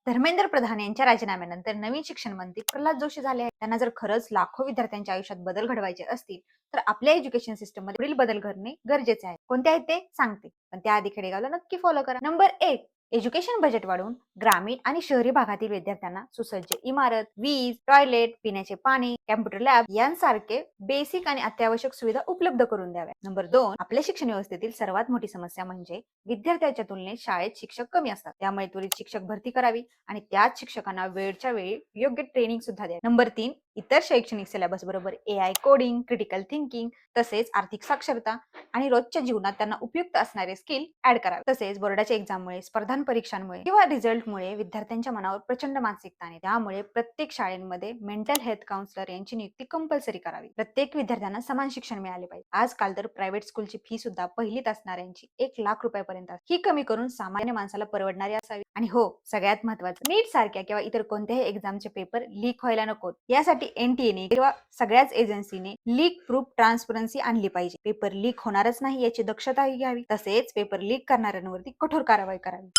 धर्मेंद्र प्रधान यांच्या राजीनाम्यानंतर नवीन शिक्षण मंत्री प्रल्हाद जोशी झाले आहेत. त्यांना जर खरंच लाखो विद्यार्थ्यांच्या आयुष्यात बदल घडवायचे असतील तर आपल्या एज्युकेशन सिस्टम मध्ये पुढील बदल करणे गरजेचे आहे. कोणते आहेत ते सांगते, पण त्याआधी खेडेगावला नक्की फॉलो करा. नंबर 1, एज्युकेशन बजेट वाढवून ग्रामीण आणि शहरी भागातील विद्यार्थ्यांना सुसज्ज इमारत, वीज, टॉयलेट, पिण्याचे पाणी, कॅम्प्युटर लॅब यांसारखे बेसिक आणि अत्यावश्यक सुविधा उपलब्ध करून द्याव्या. नंबर 2, आपल्या शिक्षण व्यवस्थेतील सर्वात मोठी समस्या म्हणजे विद्यार्थ्यांच्या तुलनेत शाळेत शिक्षक कमी असतात. त्यामुळे त्वरित शिक्षक भरती करावी आणि त्याच शिक्षकांना वेळच्या वेळी योग्य ट्रेनिंग सुद्धा द्यावी. नंबर 3, इतर शैक्षणिक सिलेबस बरोबर AI कोडिंग, क्रिटिकल थिंकिंग तसेच आर्थिक साक्षरता आणि रोजच्या जीवनात त्यांना उपयुक्त असणारे स्किल ऍड करावे. तसेच बोर्डाच्या एक्झाममुळे, स्पर्धा परीक्षांमुळे किंवा रिझल्टमुळे विद्यार्थ्यांच्या मनावर प्रचंड मानसिक ताण येते. त्यामुळे प्रत्येक शाळेमध्ये मेंटल हेल्थ काउन्सिलर यांची नियुक्ती कंपल्सरी करावी. प्रत्येक विद्यार्थ्यांना समान शिक्षण मिळाले पाहिजे. आजकाल तर प्रायव्हेट स्कूलची फी सुद्धा पहिलीत असणाऱ्यांची 1,00,000 रुपयापर्यंत असते. ही कमी करून सामान्य माणसाला परवडणारी असावी. आणि हो, सगळ्यात महत्त्वाचं, नीट सारख्या किंवा इतर कोणत्याही एक्झामचे पेपर लीक व्हायला नकोत. यासाठी NTA किंवा सगळ्याच एजन्सीने लीक प्रूफ ट्रान्सपरन्सी आणली पाहिजे. पेपर लीक होणारच नाही याची दक्षताही घ्यावी. तसेच पेपर लीक करणाऱ्यांवरती कठोर कारवाई करावी.